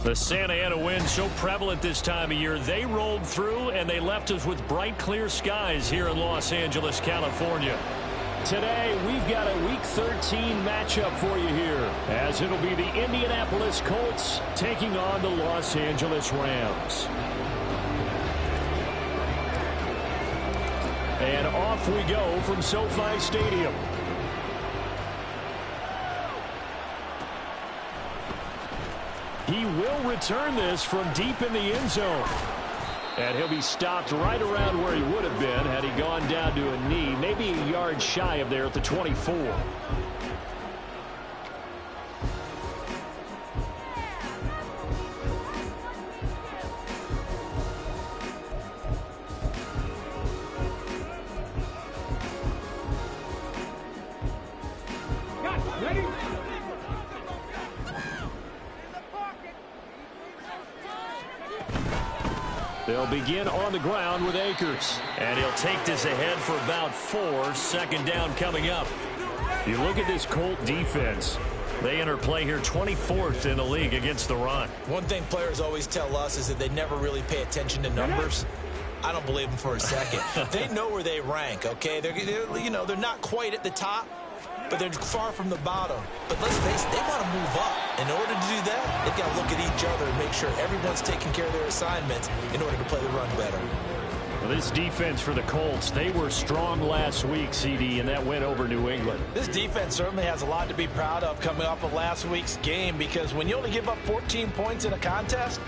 The Santa Ana wind so prevalent this time of year. They rolled through and they left us with bright, clear skies here in Los Angeles, California. Today, we've got a Week 13 matchup for you here, as it'll be the Indianapolis Colts taking on the Los Angeles Rams. And off we go from SoFi Stadium. He will return this from deep in the end zone. And he'll be stopped right around where he would have been had he gone down to a knee, maybe a yard shy of there at the 24. They'll begin on the ground with Akers. And he'll take this ahead for about 4. Second down coming up. You look at this Colt defense. They enter play here 24th in the league against the run. One thing players always tell us is that they never really pay attention to numbers. I don't believe them for a second. They know where they rank, okay? They're not quite at the top, but they're far from the bottom. But let's face it, they want to move up. In order to do that, they've got to look at each other and make sure everyone's taking care of their assignments in order to play the run better. Well, this defense for the Colts, they were strong last week, CD, and that went over New England. This defense certainly has a lot to be proud of coming off of last week's game, because when you only give up 14 points in a contest,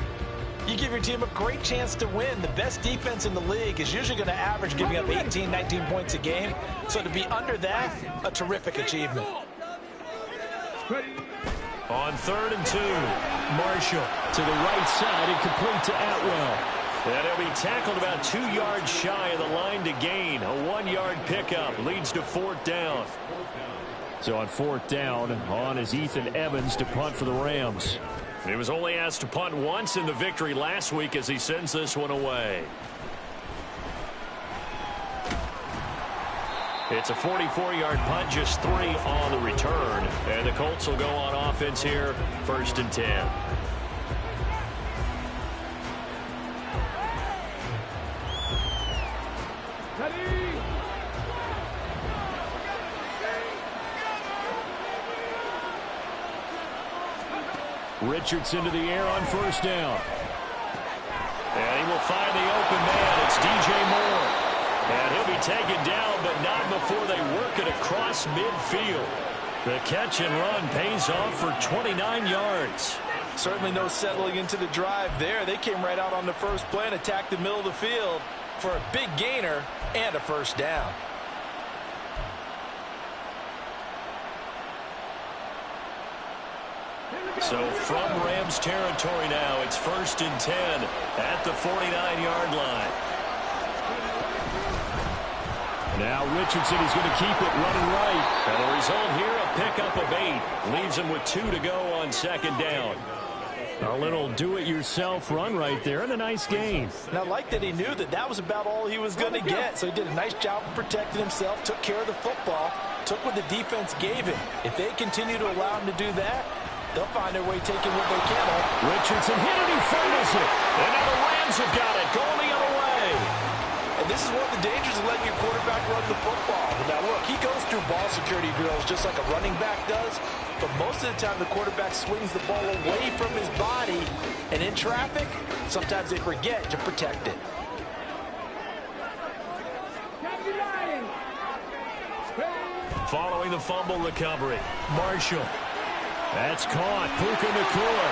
you give your team a great chance to win. The best defense in the league is usually going to average giving up 18, 19 points a game. So to be under that, a terrific achievement. On 3rd and 2, Marshall to the right side and complete to Atwell. And he'll be tackled about 2 yards shy of the line to gain. A 1-yard pickup leads to 4th down. So on 4th down, on is Ethan Evans to punt for the Rams. He was only asked to punt once in the victory last week as he sends this one away. It's a 44-yard punt, just 3 on the return. And the Colts will go on offense here, 1st and 10. Richardson to the air on 1st down. And he will find the open man. It's DJ Moore. And he'll be taken down, but not before they work it across midfield. The catch and run pays off for 29 yards. Certainly no settling into the drive there. They came right out on the first play and attacked the middle of the field for a big gainer and a 1st down. So from Rams territory now, it's 1st and 10 at the 49-yard line. Now Richardson is going to keep it running right. And the result here, a pickup of 8. Leaves him with 2 to go on 2nd down. A little do-it-yourself run right there and a nice gain. And I like that he knew that that was about all he was going to get. So he did a nice job of protecting himself, took care of the football, took what the defense gave him. If they continue to allow him to do that, they'll find their way taking what they can. Richardson hit it, he fumbles it. And now the Rams have got it, going the other way. And this is one of the dangers of letting your quarterback run the football. Now look, he goes through ball security drills just like a running back does. But most of the time the quarterback swings the ball away from his body. And in traffic, sometimes they forget to protect it. Following the fumble recovery, Marshall. That's caught. Puka Nacua.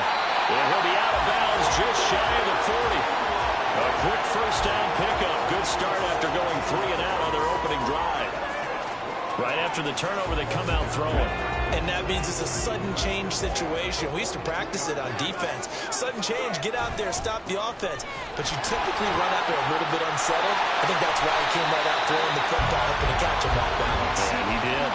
And he'll be out of bounds just shy of the 40. A quick 1st down pickup. Good start after going 3 and out on their opening drive. Right after the turnover, they come out throwing. And that means it's a sudden change situation. We used to practice it on defense. Sudden change, get out there, stop the offense. But you typically run out there a little bit unsettled. I think that's why he came right out throwing the football, hoping to catch him off balance. And he did.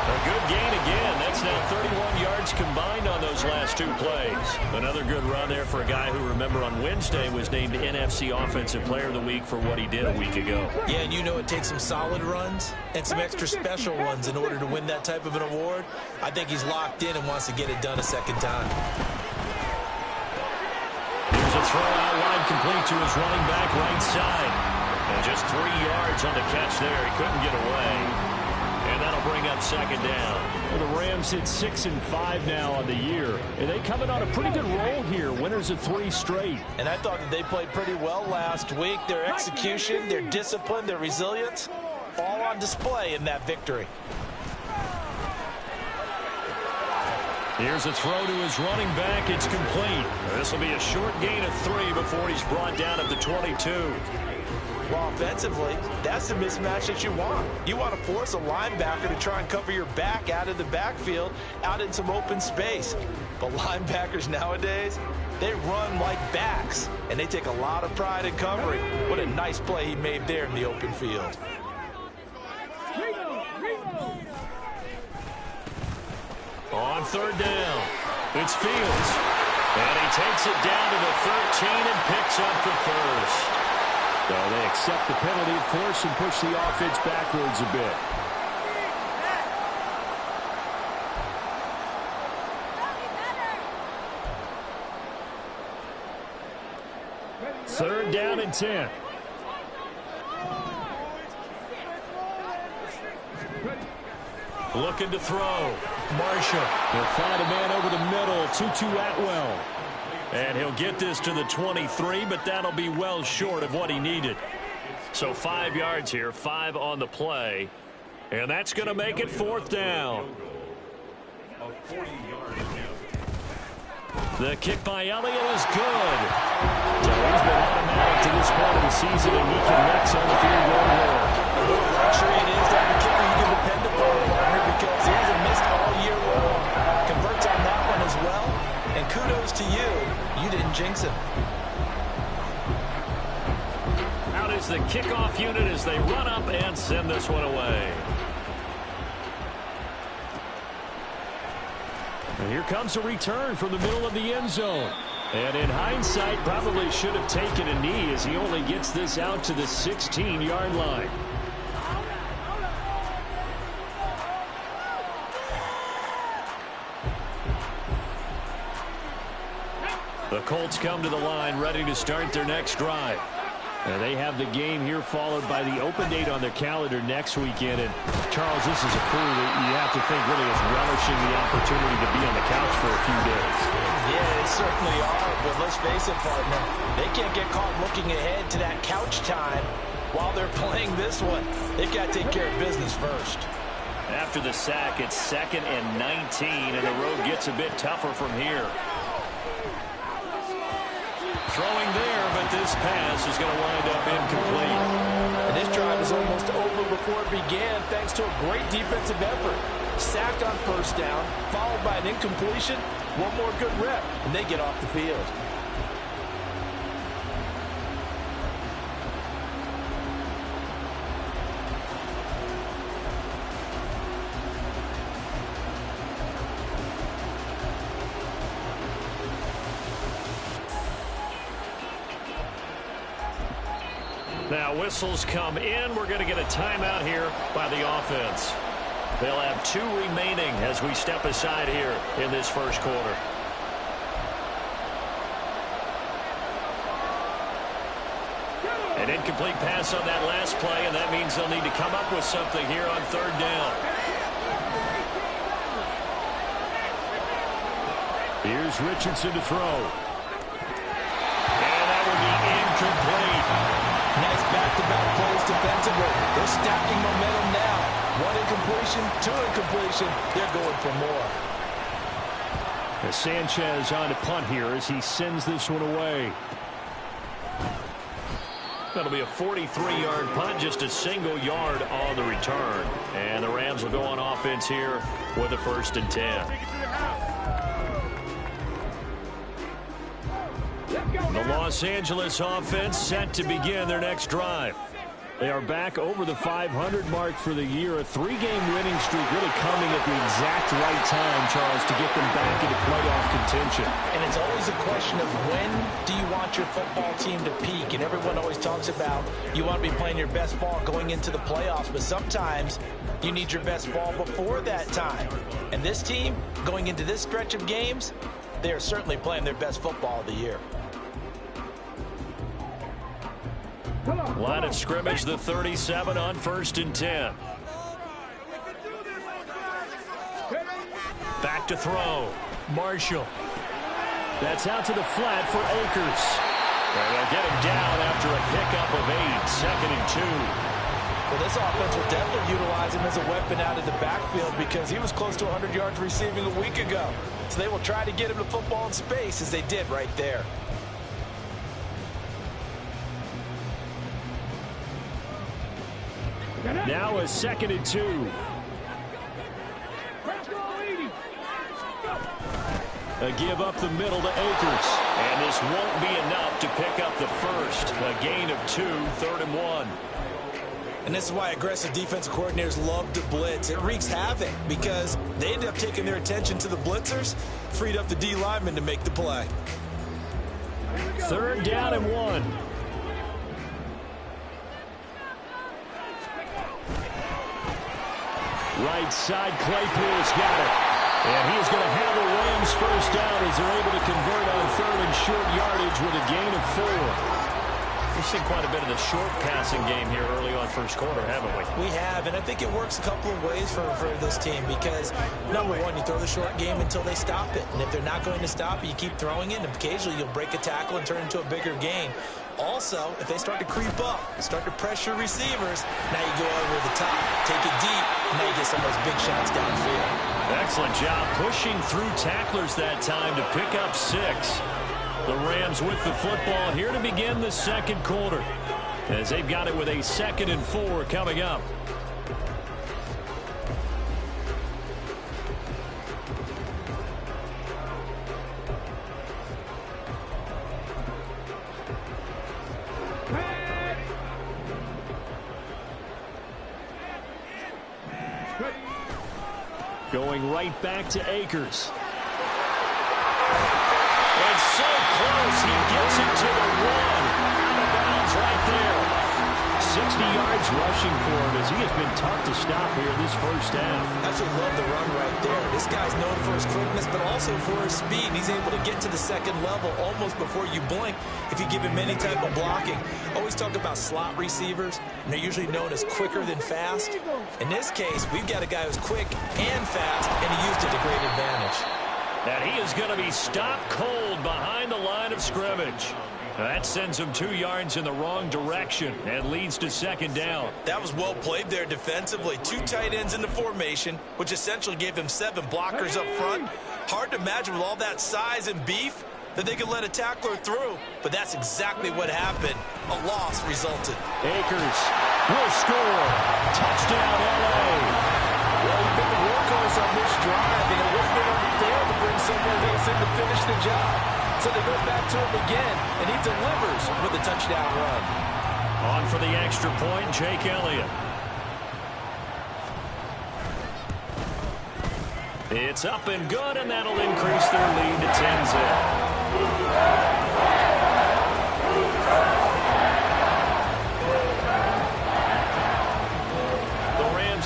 A good gain again. That's now 31 yards combined on those last 2 plays. Another good run there for a guy who, remember, on Wednesday was named NFC Offensive Player of the Week for what he did a week ago. Yeah, and you know it takes some solid runs and some extra special runs in order to win that type of an award. I think he's locked in and wants to get it done a second time. Here's a throw out wide, complete to his running back right side. And just 3 yards on the catch there. He couldn't get away. And that'll bring up second down. Well, the Rams hit 6-5 now on the year. And they coming on a pretty good roll here. Winners of 3 straight. And I thought that they played pretty well last week. Their execution, their discipline, their resilience, all on display in that victory. Here's a throw to his running back. It's complete. This will be a short gain of 3 before he's brought down at the 22. Well, offensively, that's the mismatch that you want. You want to force a linebacker to try and cover your back out of the backfield, out in some open space. But linebackers nowadays, they run like backs, and they take a lot of pride in covering. What a nice play he made there in the open field. On third down, it's Fields. And he takes it down to the 13 and picks up the first. Well, they accept the penalty, of course, and push the offense backwards a bit. Third down and 10. Looking to throw. Marshall. He'll find a man over the middle. 2-2 Atwell. And he'll get this to the 23, but that'll be well short of what he needed. So 5 yards here, 5 on the play. And that's going to make it fourth down. The kick by Elliott is good. So he's been automatic to this point of the season, and he connects on the field goal here. What a luxury it is to have a kicker you can depend upon, partner, because he hasn't missed all year long. Converts on that one as well. And kudos to you. You didn't jinx him. Out is the kickoff unit as they run up and send this one away. And here comes a return from the middle of the end zone. And in hindsight, probably should have taken a knee as he only gets this out to the 16-yard line. The Colts come to the line ready to start their next drive. And they have the game here followed by the open date on their calendar next weekend. And, Charles, this is a crew that you have to think really is relishing the opportunity to be on the couch for a few days. Yeah, they certainly are. But let's face it, partner, they can't get caught looking ahead to that couch time while they're playing this one. They've got to take care of business first. After the sack, it's 2nd and 19, and the road gets a bit tougher from here. Throwing there, but this pass is going to wind up incomplete. And this drive is almost over before it began thanks to a great defensive effort. Sack on first down, followed by an incompletion. One more good rep, and they get off the field. Now whistles come in. We're going to get a timeout here by the offense. They'll have 2 remaining as we step aside here in this first quarter. An incomplete pass on that last play, and that means they'll need to come up with something here on third down. Here's Richardson to throw. And that will be incomplete. Nice back-to-back plays defensively. They're stacking momentum now. 1 incompletion, 2 incompletion. They're going for more. As Sanchez on to punt here as he sends this one away. That'll be a 43-yard punt, just a single yard on the return. And the Rams will go on offense here with a 1st and 10. The Los Angeles offense set to begin their next drive. They are back over the 500 mark for the year. A 3-game winning streak really coming at the exact right time, Charles, to get them back into playoff contention. And it's always a question of when do you want your football team to peak? And everyone always talks about you want to be playing your best ball going into the playoffs, but sometimes you need your best ball before that time. And this team, going into this stretch of games, they are certainly playing their best football of the year. Line of scrimmage, the 37 on 1st and 10. Back to throw. Marshall. That's out to the flat for Akers. And they'll get him down after a pickup of 8. 2nd and 2. Well, this offense will definitely utilize him as a weapon out of the backfield because he was close to 100 yards receiving a week ago. So they will try to get him the football in space as they did right there. Now a 2nd and 2. A give up the middle to Akers. And this won't be enough to pick up the first. A gain of 2, 3rd and 1. And this is why aggressive defensive coordinators love to blitz. It wreaks havoc because they end up taking their attention to the blitzers, freed up the D lineman to make the play. 3rd down and 1. Right side, Claypool's got it. And he's going to have the Rams first down as they're able to convert on 3rd and short yardage with a gain of 4. We've seen quite a bit of the short passing game here early on first quarter, haven't we? We have, and I think it works a couple of ways for this team because, number one, you throw the short game until they stop it. And if they're not going to stop it, you keep throwing it, and occasionally you'll break a tackle and turn it into a bigger gain. Also, if they start to creep up, start to pressure receivers, now you go over the top, take it deep, and now you get some of those big shots downfield. Excellent job pushing through tacklers that time to pick up 6. The Rams with the football here to begin the second quarter as they've got it with a 2nd and 4 coming up. Going right back to Akers. And so close, he gets it to the 1. Out of bounds right there. 60 yards rushing for him as he has been tough to stop here this first half. Absolutely love the run right there. This guy's known for his quickness, but also for his speed. He's able to get to the second level almost before you blink if you give him any type of blocking. Always talk about slot receivers, and they're usually known as quicker than fast. In this case, we've got a guy who's quick and fast, and he used it to great advantage. And he is going to be stopped cold behind the line of scrimmage. That sends him 2 yards in the wrong direction and leads to 2nd down. That was well played there defensively. 2 tight ends in the formation, which essentially gave him 7 blockers up front. Hard to imagine with all that size and beef that they could let a tackler through, but that's exactly what happened. A loss resulted. Akers will score. Touchdown, L.A. Well, he's been the workhorse on this drive, and it would have been unfair to bring someone else in to finish the job. So they go back to him again, and he delivers with a touchdown run. On for the extra point, Jake Elliott. It's up and good, and that'll increase their lead to 10-zip.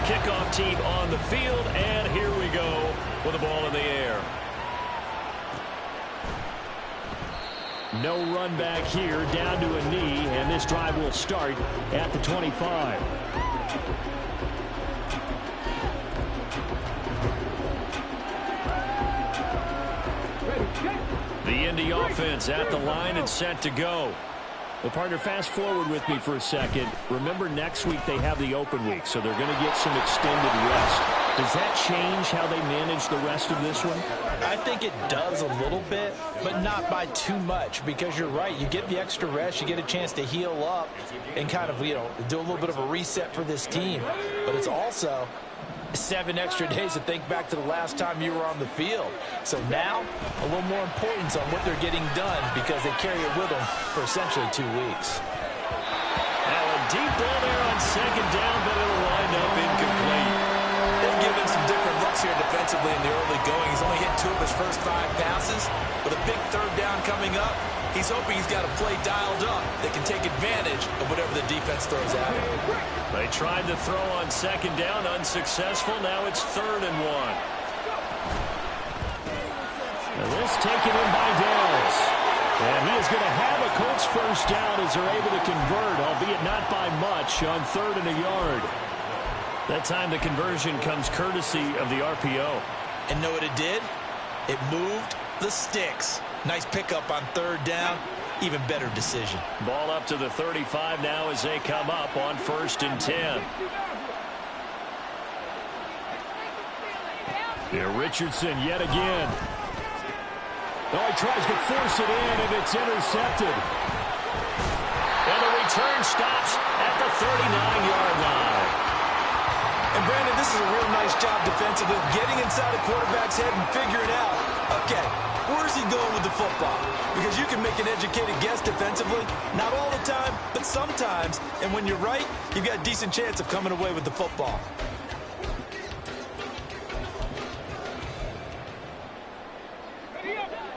Kickoff team on the field, and here we go with the ball in the air. No run back here, down to a knee, and this drive will start at the 25. The Indy offense at the line and set to go. Well, partner, fast forward with me for a second. Remember, next week they have the open week, so they're going to get some extended rest. Does that change how they manage the rest of this one? I think it does a little bit, but not by too much, because you're right. You get the extra rest, you get a chance to heal up and kind of, do a little bit of a reset for this team. But it's also 7 extra days to think back to the last time you were on the field. So now, a little more importance on what they're getting done because they carry it with them for essentially 2 weeks. Now a deep ball there on 2nd down, but it'll wind up incomplete. They'll give him some different looks here defensively in the early going. He's only hit 2 of his first 5 passes. With a big 3rd down coming up, he's hoping he's got a play dialed up that can take advantage of whatever the defense throws at him. They tried to throw on 2nd down, unsuccessful. Now it's 3rd and 1. And this taken in by Dallas. And he is going to have a Colts first down as they're able to convert, albeit not by much, on 3rd and a yard. That time the conversion comes courtesy of the RPO. And know what it did? It moved the sticks. Nice pickup on 3rd down. Even better decision. Ball up to the 35 now as they come up on 1st and 10. Here Richardson yet again. Oh, he tries to force it in, and it's intercepted. And the return stops at the 39-yard line. And Brandon, this is a real nice job defensively, getting inside a quarterback's head and figuring out, okay, where's he going with the football? Because you can make an educated guess defensively, not all the time, but sometimes. And when you're right, you've got a decent chance of coming away with the football.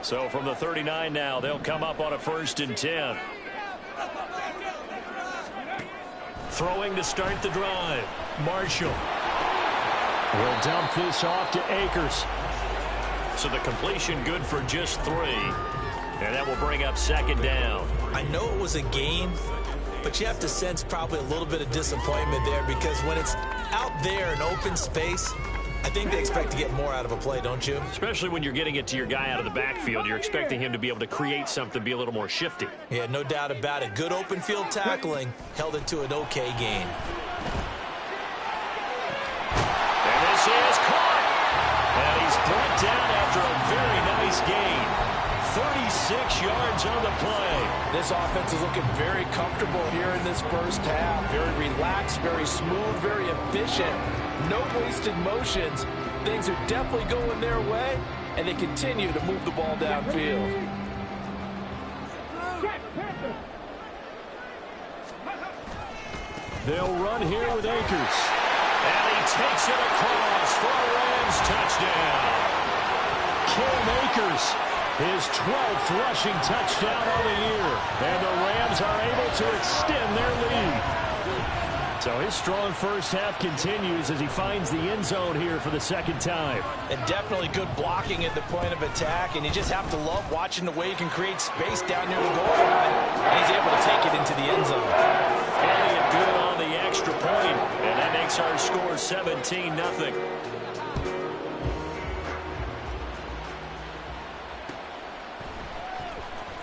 So from the 39 now, they'll come up on a 1st and 10. Throwing to start the drive. Marshall. He'll dump this off to Akers. So the completion good for just 3. And that will bring up 2nd down. I know it was a gain, but you have to sense probably a little bit of disappointment there because when it's out there in open space, I think they expect to get more out of a play, don't you? Especially when you're getting it to your guy out of the backfield. You're expecting him to be able to create something, be a little more shifty. Yeah, no doubt about it. Good open field tackling held it to an okay gain. And this is caught. And he's brought down after a very nice gain. 36 yards on the play. This offense is looking very comfortable here in this first half. Very relaxed, very smooth, very efficient. No wasted motions. Things are definitely going their way, and they continue to move the ball downfield. They'll run here with Akers. And he takes it across for a Rams touchdown. Cam Akers, his 12th rushing touchdown of the year. And the Rams are able to extend their lead. So his strong first half continues as he finds the end zone here for the 2nd time. And definitely good blocking at the point of attack, and you just have to love watching the way he can create space down near the goal line, and he's able to take it into the end zone. Elliott good on the extra point, and that makes our score 17-0.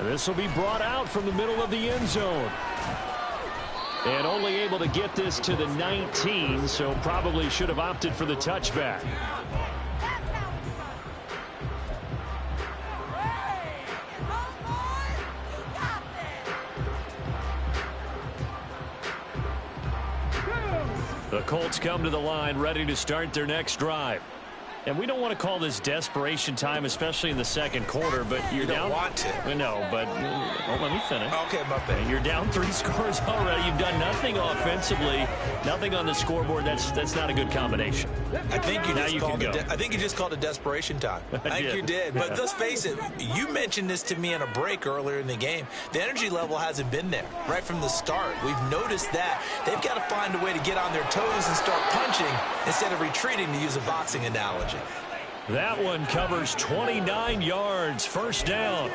This will be brought out from the middle of the end zone. And only able to get this to the 19, so probably should have opted for the touchback. The Colts come to the line ready to start their next drive. And we don't want to call this desperation time, especially in the 2nd quarter, but you're down. You don't want to. No, but let me finish. Okay, my bad. You're down 3 scores already. You've done nothing offensively, nothing on the scoreboard. That's not a good combination. I think you just called it desperation time. I think you did. But let's face it, you mentioned this to me in a break earlier in the game. The energy level hasn't been there right from the start. We've noticed that. They've got to find a way to get on their toes and start punching instead of retreating, to use a boxing analogy. That one covers 29 yards, 1st down.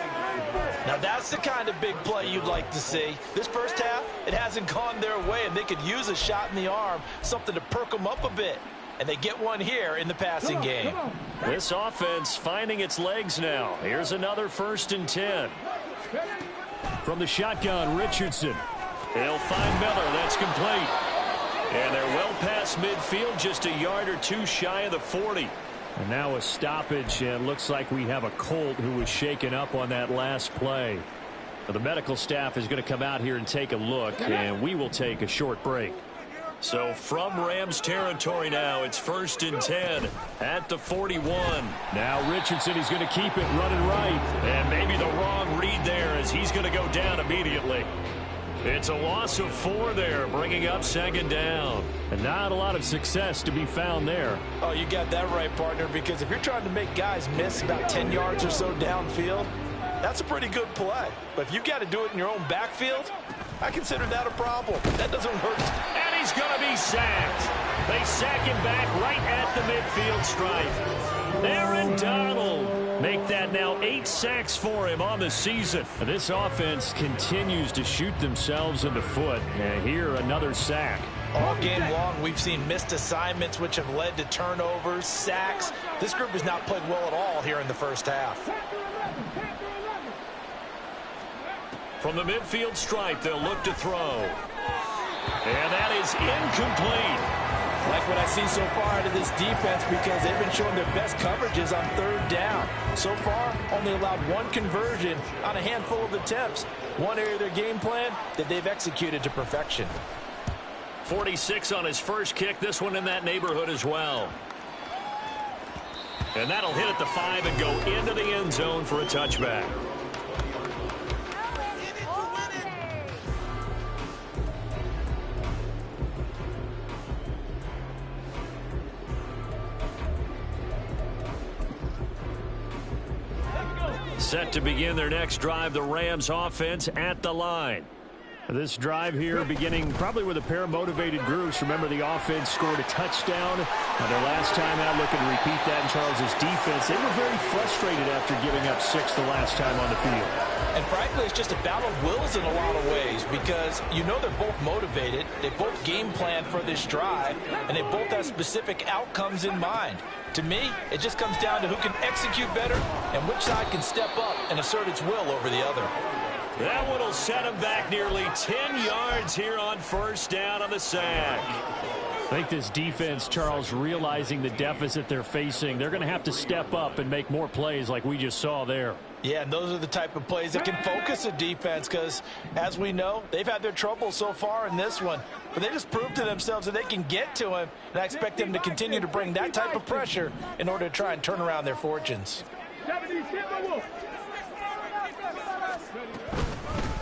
Now that's the kind of big play you'd like to see. This first half, it hasn't gone their way, and they could use a shot in the arm, something to perk them up a bit. And they get one here in the passing game. This offense finding its legs now. Here's another 1st and 10. From the shotgun, Richardson. They'll find Miller. That's complete. And they're well past midfield, just a yard or 2 shy of the 40. And now a stoppage, and looks like we have a Colt who was shaken up on that last play. Well, the medical staff is going to come out here and take a look, and we will take a short break. So from Rams territory now, it's 1st and 10 at the 41. Now Richardson, he's going to keep it running right. And maybe the wrong read there as he's going to go down immediately. It's a loss of 4 there, bringing up 2nd down. And not a lot of success to be found there. Oh, you got that right, partner, because if you're trying to make guys miss about 10 yards or so downfield, that's a pretty good play. But if you've got to do it in your own backfield, I consider that a problem. That doesn't hurt. And he's going to be sacked. They sack him back right at the midfield stripe. Aaron Donald Make that now 8 sacks for him on the season. This offense continues to shoot themselves in the foot. And here, another sack. All game long, we've seen missed assignments, which have led to turnovers, sacks. This group has not played well at all here in the first half. From the midfield stripe, they'll look to throw. And that is incomplete. Like what I see so far out of this defense, because they've been showing their best coverages on third down. So far, only allowed one conversion on a handful of attempts. One area of their game plan that they've executed to perfection. 46 on his first kick. This one in that neighborhood as well. And that'll hit at the 5 and go into the end zone for a touchback. Set to begin their next drive, the Rams offense at the line. This drive here beginning probably with a pair of motivated groups. Remember, the offense scored a touchdown. Their last time out, looking to repeat that in Charles's defense. They were very frustrated after giving up 6 the last time on the field. And frankly, it's just a battle of wills in a lot of ways, because you know they're both motivated. They both game plan for this drive, and they both have specific outcomes in mind. To me, it just comes down to who can execute better and which side can step up and assert its will over the other. That one will set him back nearly 10 yards here on first down on the sack. I think this defense, Charles, realizing the deficit they're facing, they're going to have to step up and make more plays like we just saw there. Yeah, and those are the type of plays that can focus a defense, because, as we know, they've had their trouble so far in this one. But they just proved to themselves that they can get to him, and I expect them to continue to bring that type of pressure in order to try and turn around their fortunes.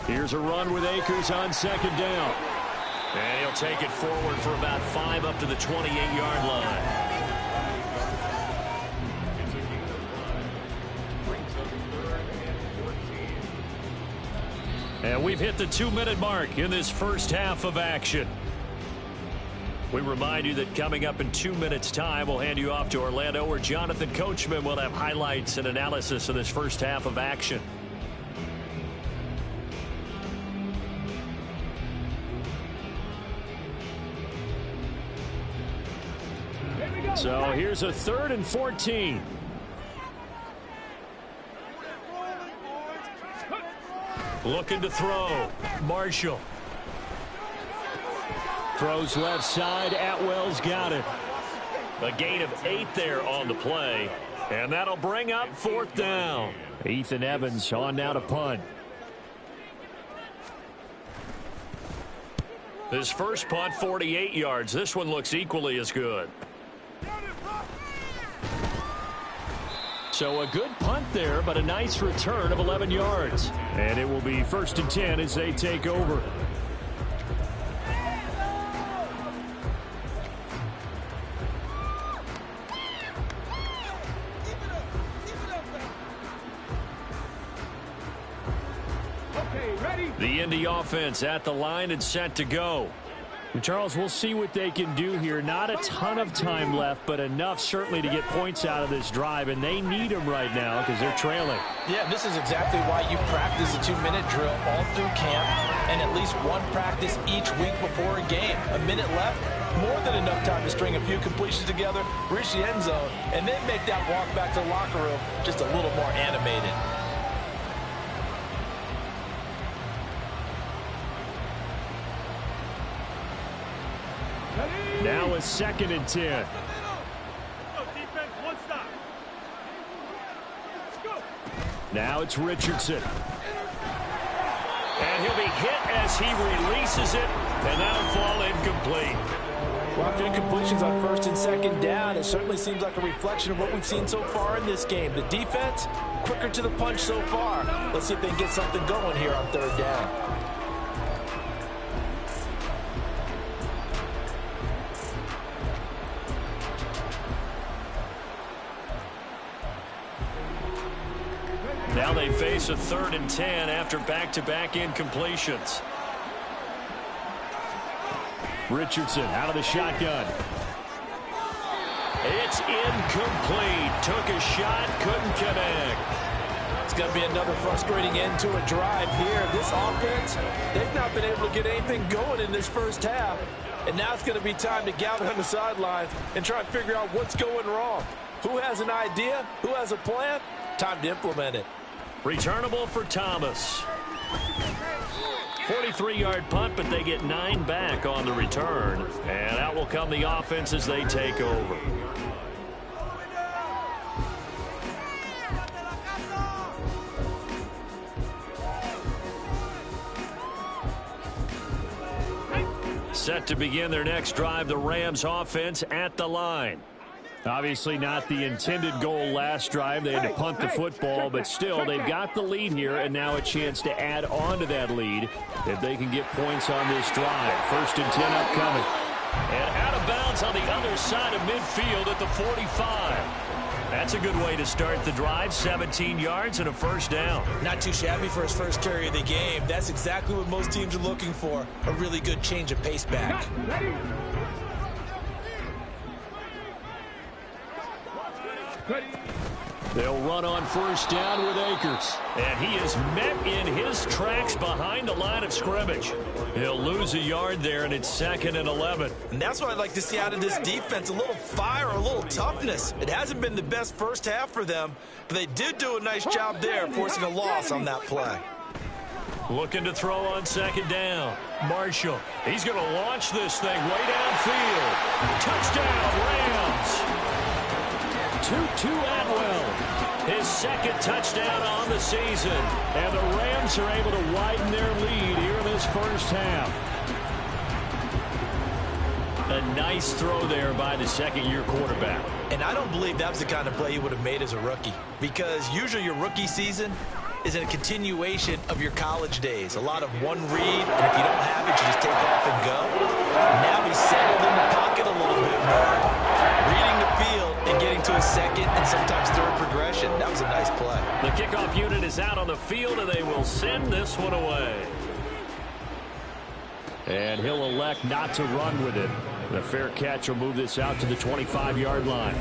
Here's a run with Akers on second down. And he'll take it forward for about 5 up to the 28-yard line. And we've hit the 2-minute mark in this first half of action. We remind you that coming up in 2 minutes' time, we'll hand you off to Orlando, where Jonathan Coachman will have highlights and analysis of this first half of action. So here's a 3rd and 14. Looking to throw. Marshall. Throws left side. Atwell's got it. A gain of 8 there on the play. And that'll bring up 4th down. Ethan Evans on now to punt. His first punt, 48 yards. This one looks equally as good. So a good punt there, but a nice return of 11 yards. And it will be 1st and 10 as they take over. The Indy offense at the line and set to go. Charles, we'll see what they can do here. Not a ton of time left, but enough certainly to get points out of this drive, and they need them right now because they're trailing. Yeah, this is exactly why you practice a 2-minute drill all through camp, and at least one practice each week before a game. A minute left, more than enough time to string a few completions together, reach the end zone, and then make that walk back to the locker room just a little more animated. Now a 2nd and 10. Now it's Richardson. And he'll be hit as he releases it, and that'll fall incomplete. Well, after incompletions on 1st and 2nd down, it certainly seems like a reflection of what we've seen so far in this game. The defense, quicker to the punch so far. Let's see if they can get something going here on 3rd down. Now they face a 3rd and 10 after back-to-back incompletions. Richardson out of the shotgun. It's incomplete. Took a shot, couldn't connect. It's going to be another frustrating end to a drive here. This offense, they've not been able to get anything going in this first half. And now it's going to be time to gather on the sidelines and try and figure out what's going wrong. Who has an idea? Who has a plan? Time to implement it. Returnable for Thomas. 43-yard punt, but they get 9 back on the return. And out will come the offense as they take over. Set to begin their next drive, the Rams offense at the line. Obviously not the intended goal last drive. They had to punt the football, but still they've got the lead here and now a chance to add on to that lead if they can get points on this drive. 1st and 10 upcoming. And out of bounds on the other side of midfield at the 45. That's a good way to start the drive. 17 yards and a first down. Not too shabby for his first carry of the game. That's exactly what most teams are looking for. A really good change of pace back. They'll run on 1st down with Akers. And he is met in his tracks behind the line of scrimmage. He'll lose a yard there, and it's 2nd and 11. And that's what I'd like to see out of this defense. A little fire, a little toughness. It hasn't been the best first half for them, but they did do a nice job there, forcing a loss on that play. Looking to throw on 2nd down. Marshall. He's going to launch this thing way downfield. Touchdown, Rams. Tutu Atwell, his 2nd touchdown on the season. And the Rams are able to widen their lead here in this first half. A nice throw there by the 2nd-year quarterback. And I don't believe that was the kind of play he would have made as a rookie, because usually your rookie season is a continuation of your college days. A lot of one read, and if you don't have it, you just take off and go. Now he's settled in the pocket a little bit more, reading the field and getting to a 2nd and sometimes 3rd progression. That was a nice play. The kickoff unit is out on the field, and they will send this one away. And he'll elect not to run with it. The fair catch will move this out to the 25-yard line.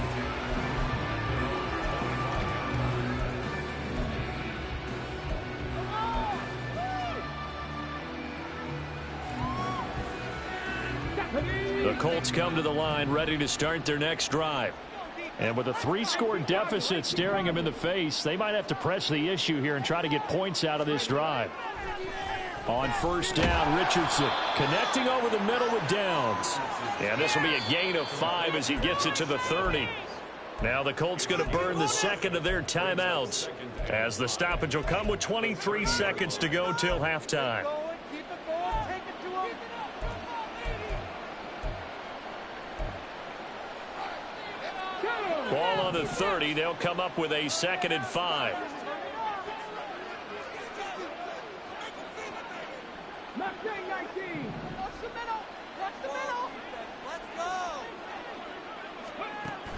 The Colts come to the line ready to start their next drive. And with a 3-score deficit staring them in the face, they might have to press the issue here and try to get points out of this drive. On 1st down, Richardson connecting over the middle with Downs. And this will be a gain of 5 as he gets it to the 30. Now the Colts going to burn the 2nd of their timeouts, as the stoppage will come with 23 seconds to go till halftime. Ball on the 30. They'll come up with a 2nd and 5.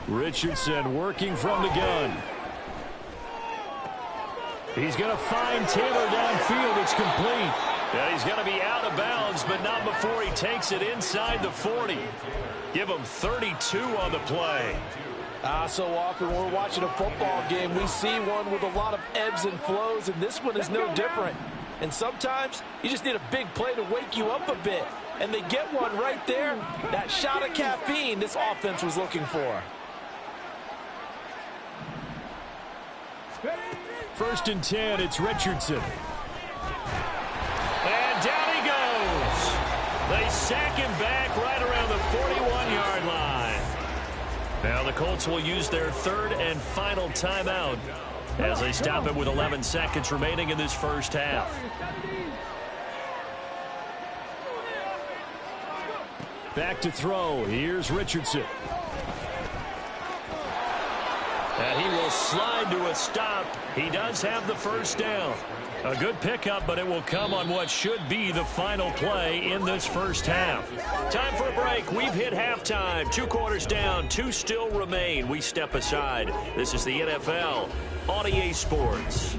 Richardson working from the gun. He's going to find Taylor downfield. It's complete. And he's going to be out of bounds, but not before he takes it inside the 40. Give him 32 on the play. So often when we're watching a football game, we see one with a lot of ebbs and flows, and this one is no different. And sometimes you just need a big play to wake you up a bit. And they get one right there. That shot of caffeine this offense was looking for. 1st and 10, it's Richardson. And down he goes. They sack him back right around the 41-yard line. Now the Colts will use their 3rd and final timeout as they stop it with 11 seconds remaining in this first half. Back to throw. Here's Richardson. And he will slide to a stop. He does have the 1st down. A good pickup, but it will come on what should be the final play in this first half. Time for a break. We've hit halftime. 2 quarters down. 2 still remain. We step aside. This is the NFL on EA Sports.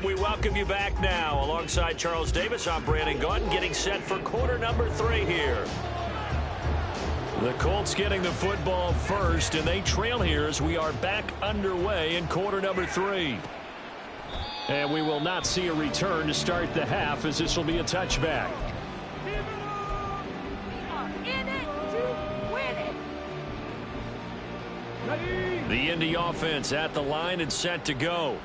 we welcome you back now. Alongside Charles Davis, I'm Brandon Gaudin, getting set for quarter number 3 here. The Colts getting the football first, and they trail here as we are back underway in quarter number 3. And we will not see a return to start the half, as this will be a touchback. The Indy offense at the line and set to go.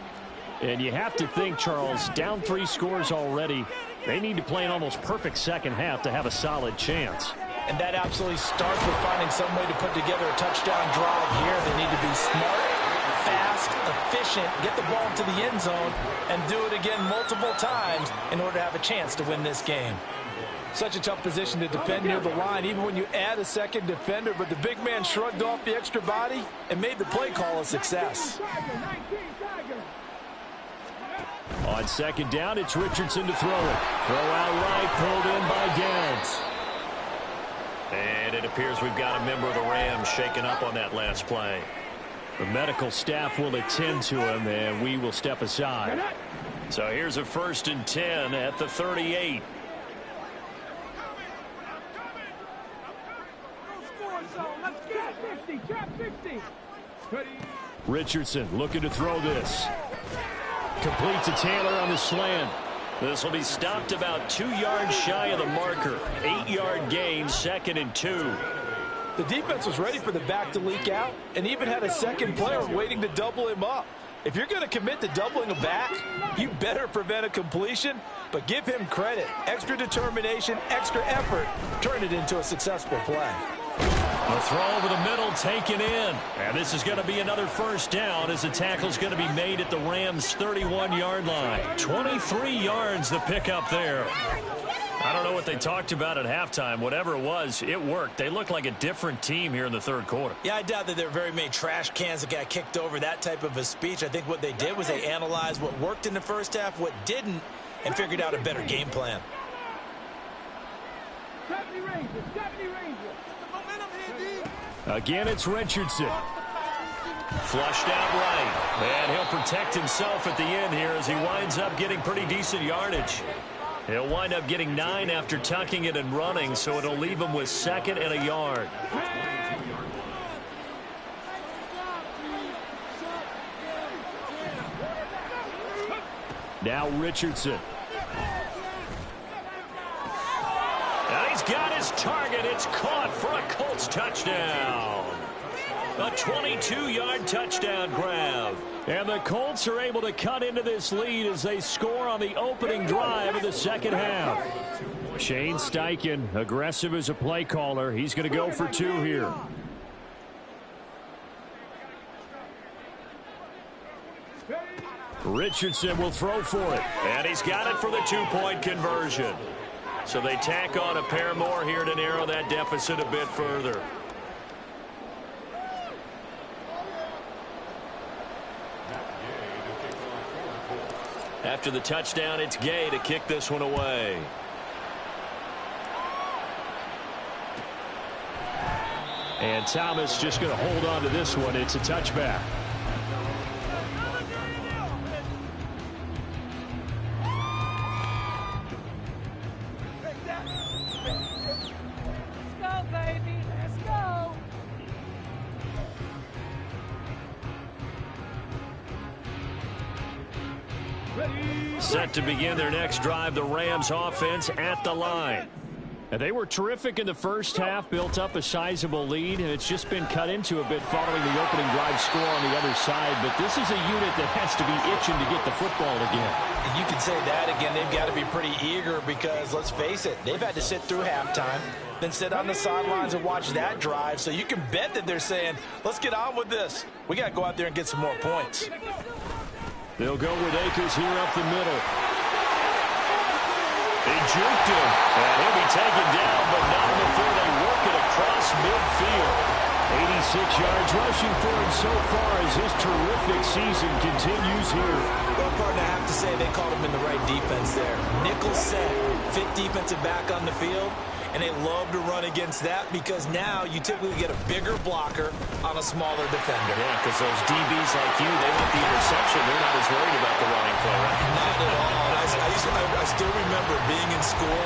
And you have to think, Charles, down 3 scores already. They need to play an almost perfect second half to have a solid chance. And that absolutely starts with finding some way to put together a touchdown drive here. They need to be smart, fast, efficient, get the ball to the end zone, and do it again multiple times in order to have a chance to win this game. Such a tough position to defend near the line, even when you add a second defender, but the big man shrugged off the extra body and made the play call a success. On second down, it's Richardson to throw it. Throw out right, pulled in by Downs. And it appears we've got a member of the Rams shaken up on that last play. The medical staff will attend to him, and we will step aside. So here's a 1st and 10 at the 38. Richardson looking to throw this. Complete to Taylor on the slant. This will be stopped about 2 yards shy of the marker. 8-yard gain, 2nd and 2. The defense was ready for the back to leak out and even had a second player waiting to double him up. If you're going to commit to doubling a back, you better prevent a completion, but give him credit. Extra determination, extra effort, turn it into a successful play. The throw over the middle taken in. And this is going to be another 1st down as the tackle's going to be made at the Rams' 31-yard line. 23 yards the pickup there. I don't know what they talked about at halftime. Whatever it was, it worked. They look like a different team here in the 3rd quarter. Yeah, I doubt that there were very many trash cans that got kicked over, that type of a speech. I think what they did was they analyzed what worked in the first half, what didn't, and figured out a better game plan. Again, it's Richardson. Flushed out right. And he'll protect himself at the end here as he winds up getting pretty decent yardage. He'll wind up getting 9 after tucking it and running, so it'll leave him with 2nd and a yard. Now Richardson. And he's got his target. It's caught for a Colts touchdown. A 22-yard touchdown grab. And the Colts are able to cut into this lead as they score on the opening drive of the second half. Shane Steichen, aggressive as a play caller. He's going to go for 2 here. Richardson will throw for it. And he's got it for the 2-point conversion. So they tack on a pair more here to narrow that deficit a bit further. After the touchdown, it's Gay to kick this one away. And Thomas just going to hold on to this one. It's a touchback. Set to begin their next drive, the Rams offense at the line. And they were terrific in the first half, built up a sizable lead, and it's just been cut into a bit following the opening drive score on the other side. But this is a unit that has to be itching to get the football again. You can say that again. They've got to be pretty eager because, let's face it, they've had to sit through halftime, then sit on the sidelines and watch that drive. So you can bet that they're saying, let's get on with this. We got to go out there and get some more points. They'll go with Akers here up the middle. They juked him, and he'll be taken down, but not before they work it across midfield. 86 yards rushing for him so far as his terrific season continues here. Well, partner, I have to say they called him in the right defense there. Nickel set, fit defensive back on the field, And they love to run against that because now you typically get a bigger blocker on a smaller defender. Yeah, because those DBs like you, they want the interception. They're not as worried about the running play, right? Not at all. I still remember being in school,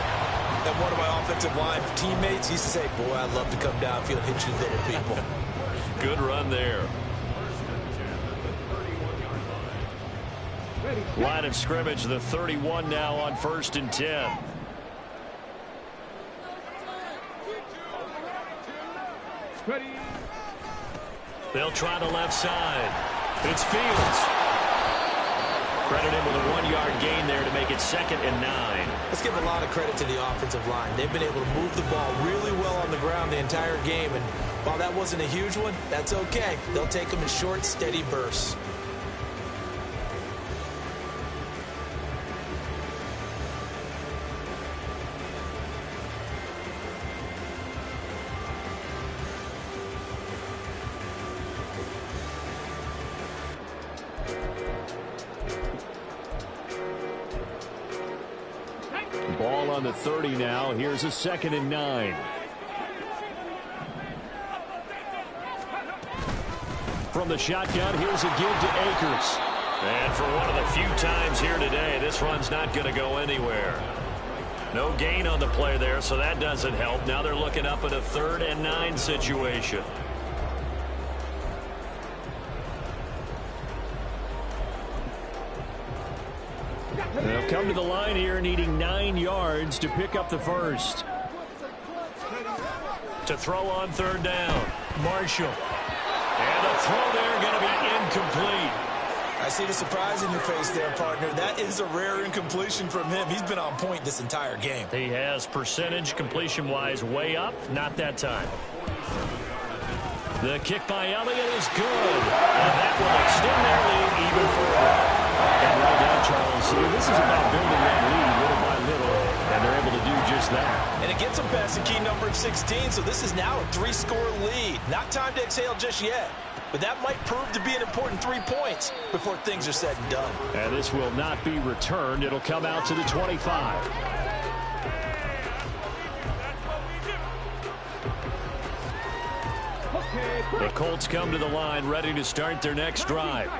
and one of my offensive line teammates used to say, boy, I'd love to come downfield and hit you little people. Good run there. Line of scrimmage, the 31 now on 1st and 10. They'll try the left side. It's Fields. Credit him with a 1-yard gain there to make it 2nd and 9. Let's give a lot of credit to the offensive line. They've been able to move the ball really well on the ground the entire game. And while that wasn't a huge one, that's okay. They'll take them in short, steady bursts. Ball on the 30 now. Here's a 2nd and 9. From the shotgun, here's a give to Akers. And for one of the few times here today, this run's not going to go anywhere. No gain on the play there, so that doesn't help. Now they're looking up at a 3rd and 9 situation. They'll come to the line here needing 9 yards to pick up the first. To throw on 3rd down, Marshall. And the throw there going to be incomplete. I see the surprise in your face there, partner. That is a rare incompletion from him. He's been on point this entire game. He has percentage completion-wise way up. Not that time. The kick by Elliott is good. And that will extend their lead even further. And right now, Charles, this is about building that lead little by little, and they're able to do just that. And it gets them past the key number of 16, so this is now a 3-score lead. Not time to exhale just yet, but that might prove to be an important 3 points before things are said and done. And this will not be returned. It'll come out to the 25. The Colts come to the line ready to start their next drive.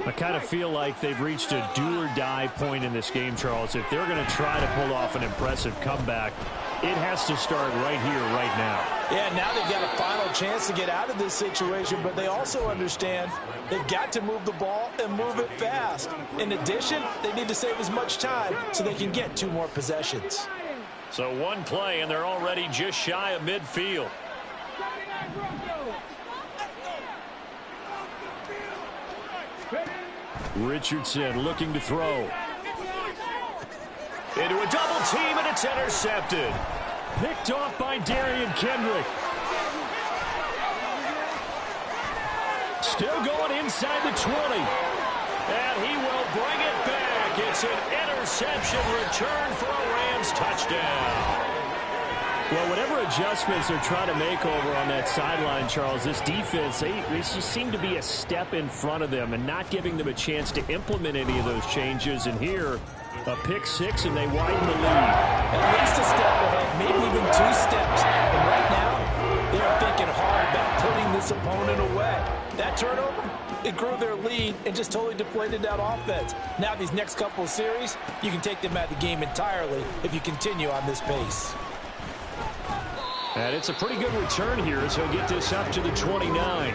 I kind of feel like they've reached a do-or-die point in this game, Charles. If they're going to try to pull off an impressive comeback, it has to start right here, right now. Yeah, now they've got a final chance to get out of this situation, but they also understand they've got to move the ball and move it fast. In addition, they need to save as much time so they can get 2 more possessions. So one play, and they're already just shy of midfield. Richardson looking to throw. Into a double team, and it's intercepted. Picked off by Darian Kendrick. Still going inside the 20. And he will bring it back. It's an interception return for a Rams touchdown. Well, whatever adjustments they're trying to make over on that sideline, Charles, this defense, they just seem to be a step in front of them and not giving them a chance to implement any of those changes. And here, a pick 6, and they widen the lead. At least a step ahead, maybe even 2 steps. And right now, they're thinking hard about putting this opponent away. That turnover, it grew their lead and just totally deflated that offense. Now these next couple of series, you can take them out of the game entirely if you continue on this pace. And it's a pretty good return here as he'll get this up to the 29.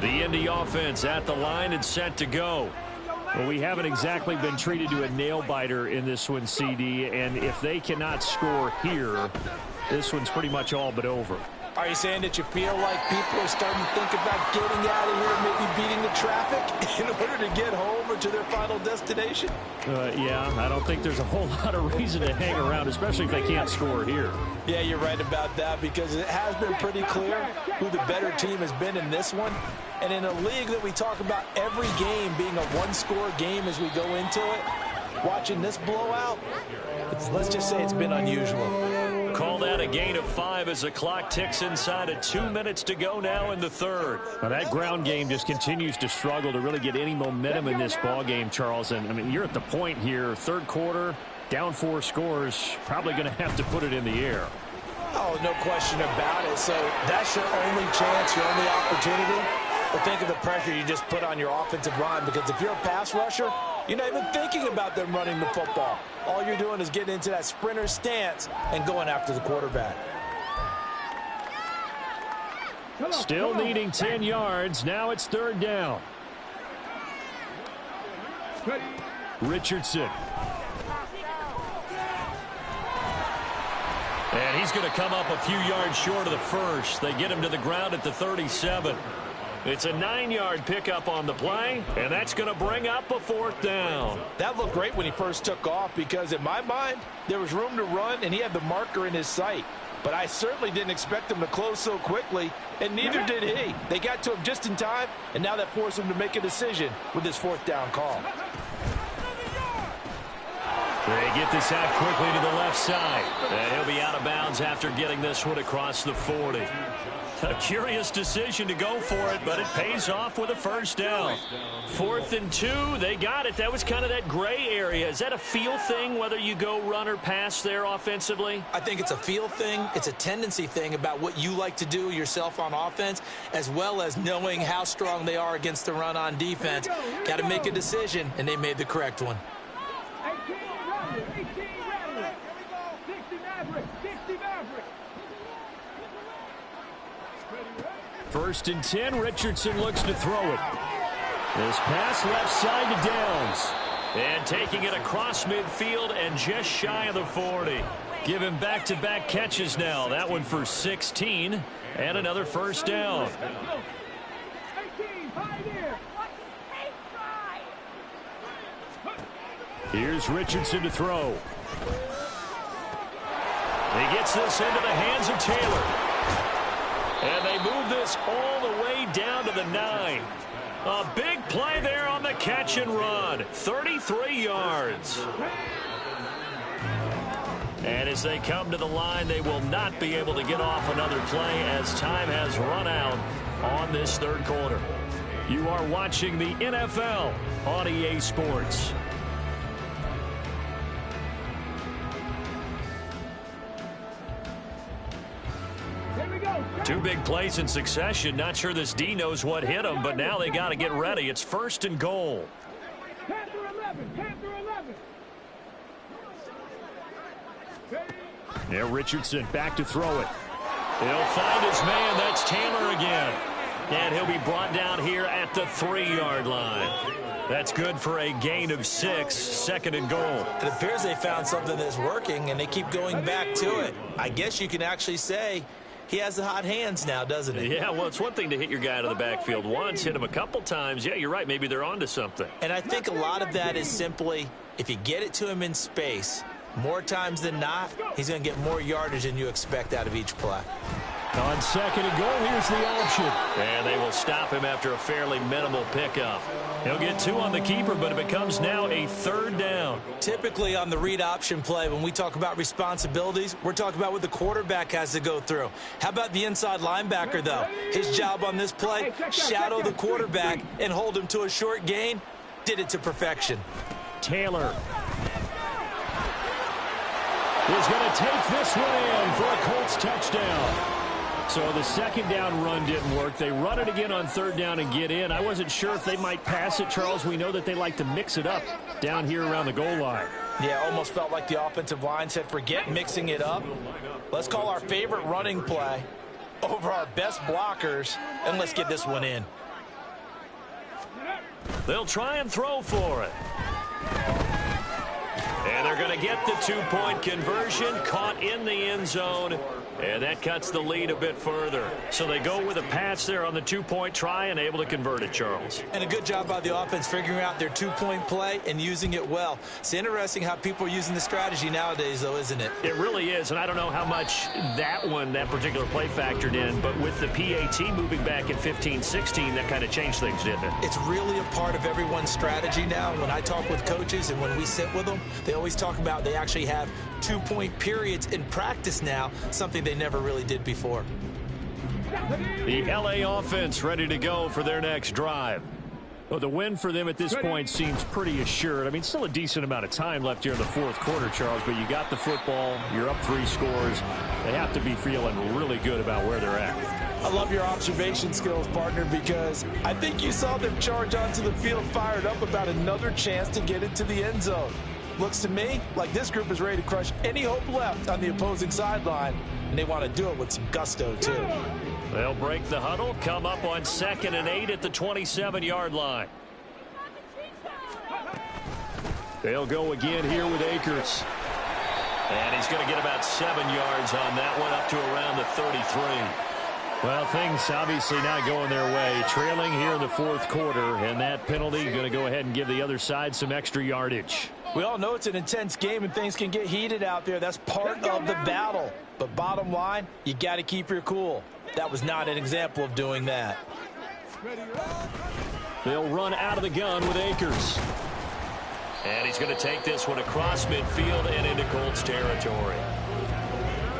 The Indy offense at the line and set to go. Well, we haven't exactly been treated to a nail-biter in this one, CD, and if they cannot score here, this one's pretty much all but over. Are you saying that you feel like people are starting to think about getting out of here, maybe beating the traffic in order to get home or to their final destination? Yeah, I don't think there's a whole lot of reason to hang around, especially if they can't score here. Yeah, you're right about that because it has been pretty clear who the better team has been in this one. And in a league that we talk about every game being a one-score game as we go into it, watching this blowout, let's just say it's been unusual. call that a gain of 5 as the clock ticks inside of 2 minutes to go now in the third. Well, that ground game just continues to struggle to really get any momentum in this ball game, Charles. And, I mean, you're at the point here, third quarter, down 4 scores, probably going to have to put it in the air. Oh, no question about it. So that's your only chance, your only opportunity. But think of the pressure you just put on your offensive line, because if you're a pass rusher, you're not even thinking about them running the football. All you're doing is getting into that sprinter stance and going after the quarterback. Still needing 10 yards. Now it's third down. Richardson. And he's going to come up a few yards short of the first. They get him to the ground at the 37. It's a 9-yard pickup on the play, and that's going to bring up a fourth down. That looked great when he first took off, because in my mind, there was room to run, and he had the marker in his sight. But I certainly didn't expect him to close so quickly, and neither did he. They got to him just in time, and now that forced him to make a decision with this fourth down call. They get this out quickly to the left side. And he'll be out of bounds after getting this one across the 40. A curious decision to go for it, but it pays off with a first down. 4th and 2, they got it. That was kind of that gray area. Is that a feel thing, whether you go run or pass there offensively? I think it's a feel thing. It's a tendency thing about what you like to do yourself on offense, as well as knowing how strong they are against the run on defense. Got to make a decision, and they made the correct one. 1st and 10, Richardson looks to throw it. This pass left side to Downs. And taking it across midfield and just shy of the 40. Give him back-to-back catches now. That one for 16 and another first down. Here's Richardson to throw. He gets this into the hands of Taylor. And they move this all the way down to the 9. A big play there on the catch and run. 33 yards. And as they come to the line, they will not be able to get off another play as time has run out on this third quarter. You are watching the NFL on EA Sports. Two big plays in succession. Not sure this D knows what hit him, but now they got to get ready. It's 1st and goal. 10 through 11. 10 through 11. Now Richardson back to throw it. He'll find his man. That's Taylor again. And he'll be brought down here at the 3-yard line. That's good for a gain of 6. 2nd and goal. It appears they found something that's working, and they keep going back to it. I guess you can actually say he has the hot hands now, doesn't he? Yeah, well, it's one thing to hit your guy out of the backfield once, hit him a couple times. Yeah, you're right. Maybe they're onto something. And I think a lot of that is simply, if you get it to him in space, more times than not, he's going to get more yardage than you expect out of each play. On 2nd and goal, here's the option. And they will stop him after a fairly minimal pickup. He'll get 2 on the keeper, but it becomes now a 3rd down. Typically on the read option play, when we talk about responsibilities, we're talking about what the quarterback has to go through. How about the inside linebacker, though? His job on this play, shadow the quarterback and hold him to a short gain. Did it to perfection. Taylor is going to take this one in for a Colts touchdown. So the 2nd down run didn't work. They run it again on 3rd down and get in. I wasn't sure if they might pass it, Charles. We know that they like to mix it up down here around the goal line. Yeah, almost felt like the offensive line said, forget mixing it up. Let's call our favorite running play over our best blockers, and let's get this one in. They'll try and throw for it. And they're going to get the 2-point conversion, caught in the end zone. And that cuts the lead a bit further. So they go with a pass there on the 2-point try and able to convert it, Charles. And a good job by the offense figuring out their 2-point play and using it well. It's interesting how people are using the strategy nowadays, though, isn't it? It really is, and I don't know how much that particular play factored in, but with the PAT moving back in 15-16, that kind of changed things, didn't it? It's really a part of everyone's strategy now. When I talk with coaches and when we sit with them, they always talk about they actually have 2-point periods in practice now, something they never really did before. The LA offense ready to go for their next drive. Well, the win for them at this point seems pretty assured. I mean, still a decent amount of time left here in the fourth quarter, Charles, but you got the football. You're up 3 scores. They have to be feeling really good about where they're at. I love your observation skills, partner, because I think you saw them charge onto the field fired up about another chance to get into the end zone. Looks to me like this group is ready to crush any hope left on the opposing sideline, and they want to do it with some gusto, too. They'll break the huddle, come up on 2nd and 8 at the 27-yard line. They'll go again here with Akers. And he's going to get about 7 yards on that one, up to around the 33. Well, things obviously not going their way. Trailing here in the fourth quarter, and that penalty going to go ahead and give the other side some extra yardage. We all know it's an intense game and things can get heated out there. That's part of the battle. But bottom line, you got to keep your cool. That was not an example of doing that. They'll run out of the gun with Akers. And he's going to take this one across midfield and into Colts territory.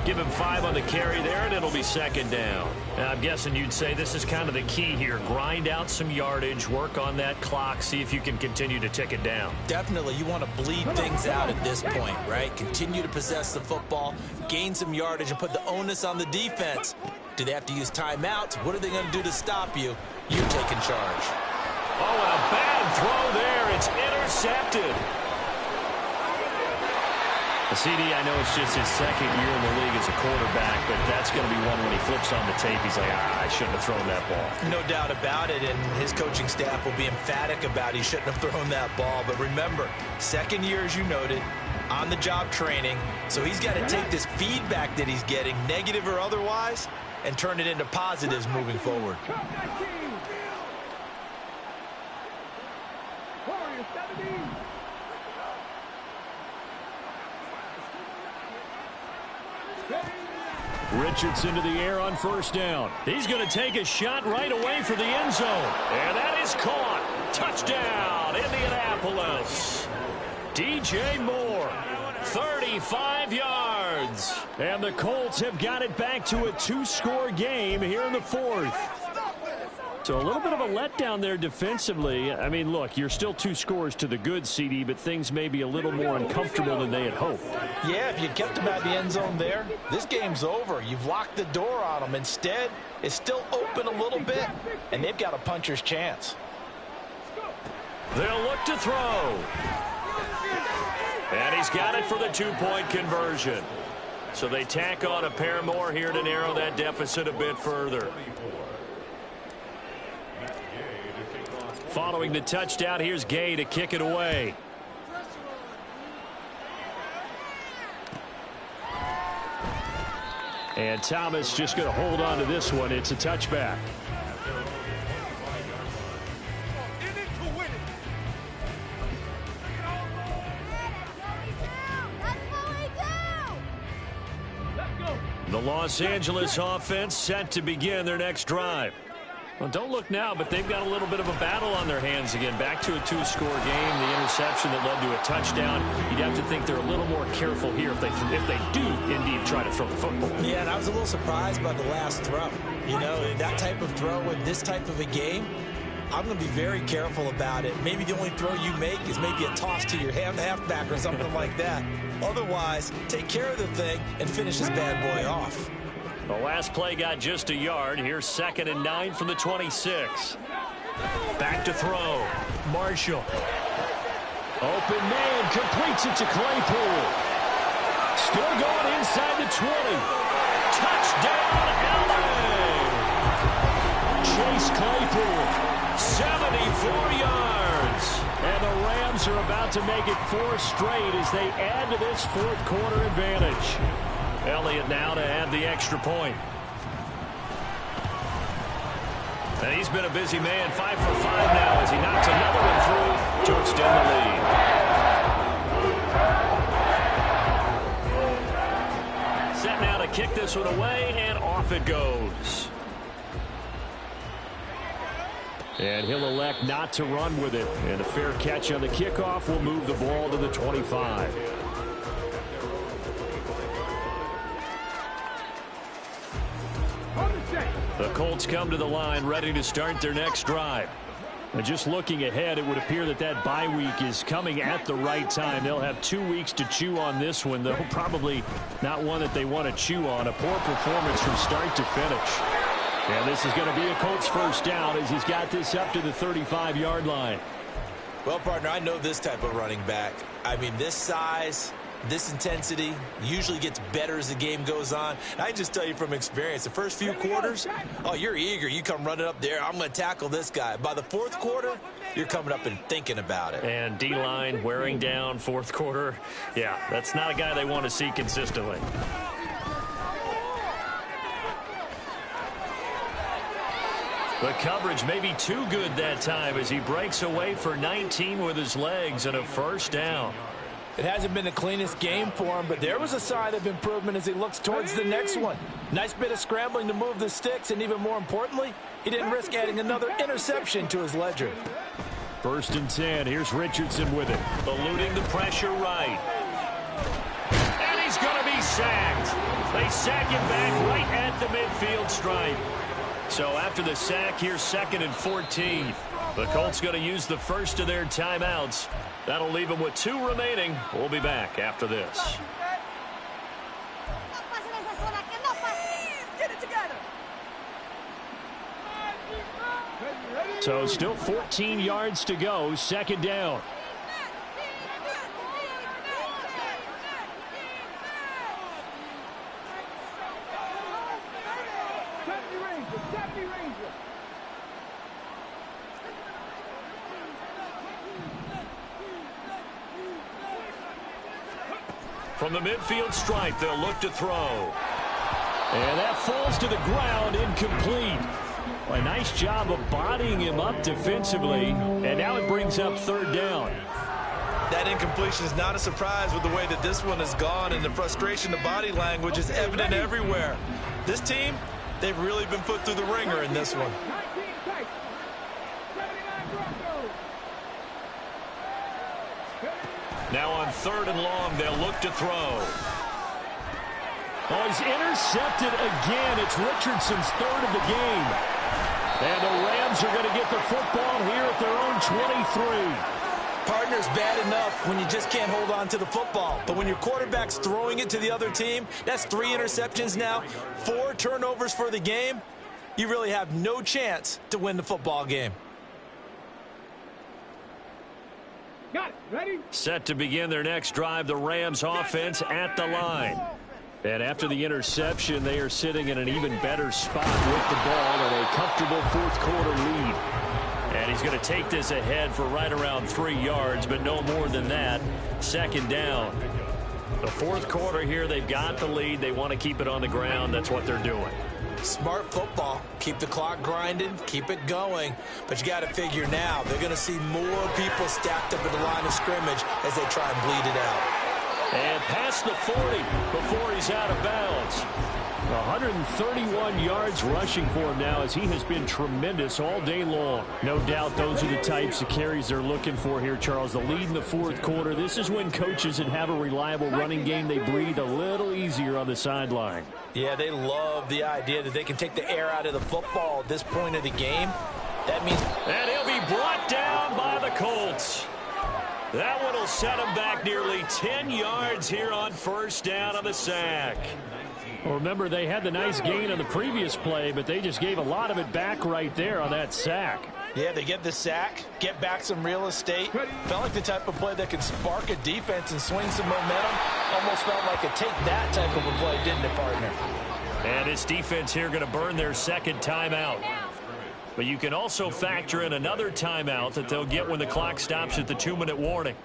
Give him 5 on the carry there, and it'll be 2nd down. Now, I'm guessing you'd say this is kind of the key here. Grind out some yardage, work on that clock, see if you can continue to tick it down. Definitely, you want to bleed things out at this point, right? Continue to possess the football, gain some yardage, and put the onus on the defense. Do they have to use timeouts? What are they going to do to stop you? You're taking charge. Oh, and a bad throw there. It's intercepted. CD, I know it's just his 2nd year in the league as a quarterback, but that's going to be one when he flips on the tape. He's like, I shouldn't have thrown that ball. No doubt about it, and his coaching staff will be emphatic about he shouldn't have thrown that ball. But remember, 2nd year, as you noted, on-the-job training, so he's got to take this feedback that he's getting, negative or otherwise, and turn it into positives moving forward. Richards into the air on 1st down. He's going to take a shot right away for the end zone. And that is caught. Touchdown, Indianapolis. DJ Moore, 35 yards. And the Colts have got it back to a 2-score game here in the 4th. So a little bit of a letdown there defensively. I mean, look, you're still 2 scores to the good, CD, but things may be a little more uncomfortable than they had hoped. Yeah, if you kept them at the end zone there, this game's over. You've locked the door on them. Instead, it's still open a little bit, and they've got a puncher's chance. They'll look to throw. And he's got it for the 2-point conversion. So they tack on a pair more here to narrow that deficit a bit further. Following the touchdown, here's Gay to kick it away. And Thomas just going to hold on to this one. It's a touchback. The Los Angeles offense set to begin their next drive. Well, don't look now, but they've got a little bit of a battle on their hands again. Back to a 2-score game. The interception that led to a touchdown. You'd have to think they're a little more careful here if they do indeed try to throw the football. Yeah, and I was a little surprised by the last throw. You know, that type of throw in this type of a game, I'm going to be very careful about it. Maybe the only throw you make is maybe a toss to your halfback or something like that. Otherwise, take care of the thing and finish this bad boy off. The last play got just a yard. Here's 2nd and 9 from the 26. Back to throw. Marshall. Open man, completes it to Claypool. Still going inside the 20. Touchdown, LA! Chase Claypool, 74 yards. And the Rams are about to make it 4 straight as they add to this fourth quarter advantage. Elliott now to add the extra point. And he's been a busy man, 5 for 5 now as he knocks another one through to extend the lead. Set now to kick this one away, and off it goes. And he'll elect not to run with it. And a fair catch on the kickoff will move the ball to the 25. The Colts come to the line ready to start their next drive. And just looking ahead, it would appear that that bye week is coming at the right time. They'll have 2 weeks to chew on this one, though probably not one that they want to chew on. A poor performance from start to finish. And this is going to be a Colts first down as he's got this up to the 35-yard line. Well, partner, I know this type of running back. I mean, this size, this intensity usually gets better as the game goes on. And I just tell you from experience, the first few quarters, oh, you're eager. You come running up there. I'm going to tackle this guy. By the fourth quarter, you're coming up and thinking about it. And D-line wearing down fourth quarter. Yeah, that's not a guy they want to see consistently. The coverage may be too good that time as he breaks away for 19 with his legs and a first down. It hasn't been the cleanest game for him, but there was a sign of improvement as he looks towards the next one. Nice bit of scrambling to move the sticks, and even more importantly, he didn't risk adding another interception to his ledger. 1st and 10. Here's Richardson with it. Eluding the pressure right. And he's going to be sacked. They sack him back right at the midfield stripe. So after the sack, here's 2nd and 14. The Colts going to use the first of their timeouts. That'll leave them with 2 remaining. We'll be back after this. So still 14 yards to go. 2nd down. From the midfield stripe, they'll look to throw. And that falls to the ground, incomplete. A nice job of bodying him up defensively. And now it brings up 3rd down. That incompletion is not a surprise with the way that this one has gone, and the frustration, the body language is evident everywhere. This team, they've really been put through the ringer in this one. Now on 3rd and long, they'll look to throw. Oh, he's intercepted again. It's Richardson's 3rd of the game. And the Rams are going to get the football here at their own 23. Partner's bad enough when you just can't hold on to the football. But when your quarterback's throwing it to the other team, that's 3 interceptions now, 4 turnovers for the game. You really have no chance to win the football game. Got it. Ready? Set to begin their next drive, the Rams offense at the line. And after the interception, they are sitting in an even better spot with the ball and a comfortable 4th quarter lead. And he's going to take this ahead for right around 3 yards, but no more than that. 2nd down. The 4th quarter here, they've got the lead. They want to keep it on the ground. That's what they're doing. Smart football. Keep the clock grinding. Keep it going. But you got to figure now, they're going to see more people stacked up at the line of scrimmage as they try and bleed it out. And past the 40 before he's out of bounds. 131 yards rushing for him now as he has been tremendous all day long. No doubt those are the types of carries they're looking for here, Charles. The lead in the 4th quarter. This is when coaches that have a reliable running game, they breathe a little easier on the sideline. Yeah, they love the idea that they can take the air out of the football at this point of the game. That means... And he'll be brought down by the Colts. That one will set him back nearly 10 yards here on 1st down on the sack. Well, remember, they had the nice gain on the previous play, but they just gave a lot of it back right there on that sack. Yeah, they get the sack, get back some real estate. Felt like the type of play that could spark a defense and swing some momentum. Almost felt like a take that type of a play, didn't it, partner? And this defense here going to burn their 2nd timeout. But you can also factor in another timeout that they'll get when the clock stops at the 2-minute warning.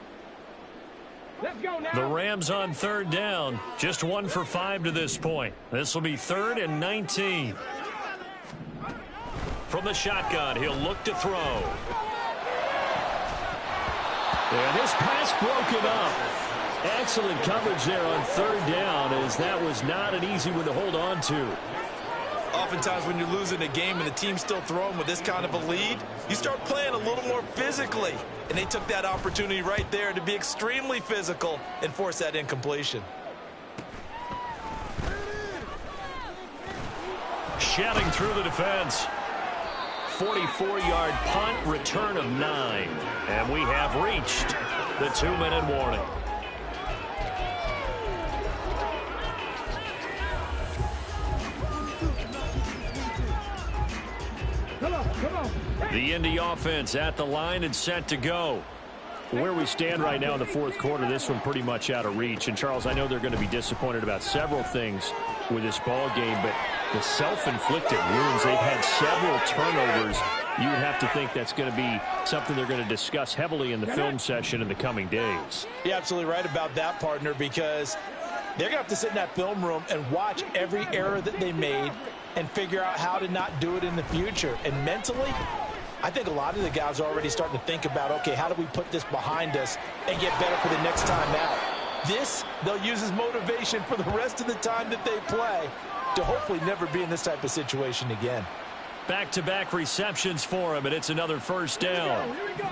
Let's go now. The Rams on 3rd down, just 1 for 5 to this point. This will be 3rd and 19. From the shotgun, he'll look to throw. And this pass broken up. Excellent coverage there on 3rd down, as that was not an easy one to hold on to. Oftentimes when you're losing a game and the team's still throwing with this kind of a lead, you start playing a little more physically. And they took that opportunity right there to be extremely physical and force that incompletion. shedding through the defense. 44-yard punt, return of 9. And we have reached the 2-minute warning. Come on. The Indy offense at the line and set to go. Where we stand right now in the fourth quarter, this one pretty much out of reach. And, Charles, I know they're going to be disappointed about several things with this ball game, but the self-inflicted wounds, they've had several turnovers. You would have to think that's going to be something they're going to discuss heavily in the film session in the coming days. You're absolutely right about that, partner, because they're going to have to sit in that film room and watch every error that they made and figure out how to not do it in the future. And mentally, I think a lot of the guys are already starting to think about, okay, how do we put this behind us and get better for the next time out? This, they'll use as motivation for the rest of the time that they play to hopefully never be in this type of situation again. Back-to-back receptions for him, and it's another first down. Here we go.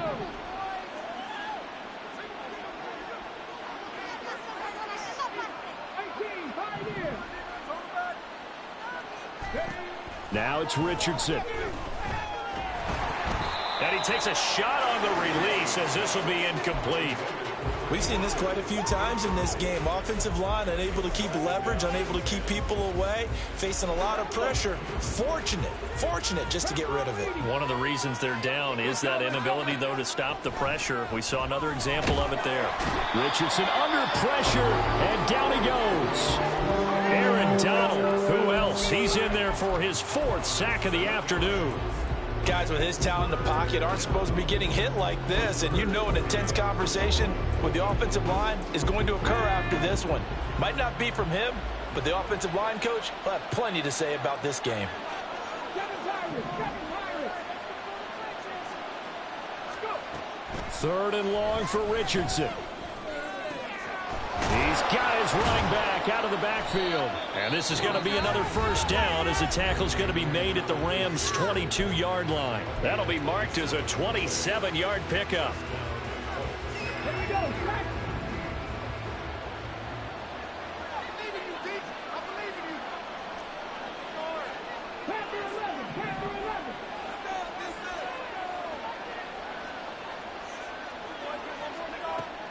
Now it's Richardson. And he takes a shot on the release as this will be incomplete. We've seen this quite a few times in this game. Offensive line unable to keep leverage, unable to keep people away, facing a lot of pressure. Fortunate just to get rid of it. One of the reasons they're down is that inability, though, to stop the pressure. We saw another example of it there. Richardson under pressure, and down he goes. Aaron Donald, who else? He's in there for his 4th sack of the afternoon. Guys with his talent in the pocket aren't supposed to be getting hit like this, and you know an intense conversation with the offensive line is going to occur after this one. Might not be from him, but the offensive line coach will have plenty to say about this game. Third and long for Richardson. He's got his running back out of the backfield. And this is going to be another first down as the tackle's going to be made at the Rams' 22-yard line. That'll be marked as a 27-yard pickup. Here we go.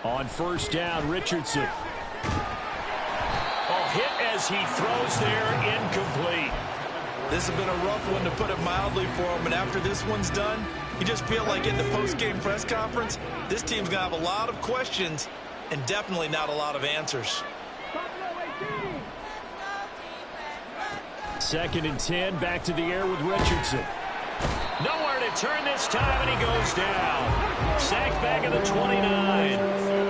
On first down, Richardson. Oh, hit as he throws there, incomplete. This has been a rough one, to put it mildly, for him. And after this one's done, you just feel like in the post-game press conference, this team's going to have a lot of questions and definitely not a lot of answers. 2nd and 10, back to the air with Richardson. Nowhere to turn this time, and he goes down. Sacked back at the 29.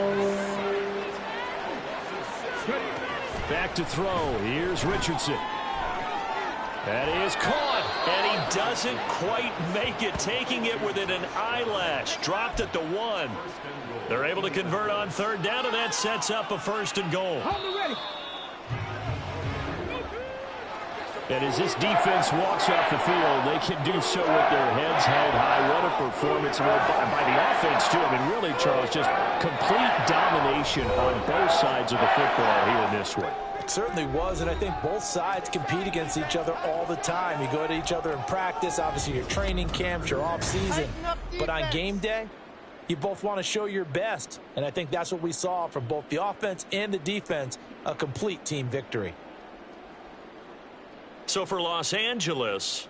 Back to throw. Here's Richardson. That is caught, and he doesn't quite make it, taking it within an eyelash. Dropped at the 1. They're able to convert on 3rd down, and that sets up a 1st and goal. And as this defense walks off the field, they can do so with their heads held high. What a performance by the offense, too. I mean, really, Charles, just complete domination on both sides of the football here in this one. It certainly was, and I think both sides compete against each other all the time. You go to each other in practice, obviously your training camps, your off-season. But on game day, you both want to show your best. And I think that's what we saw from both the offense and the defense, a complete team victory. So for Los Angeles,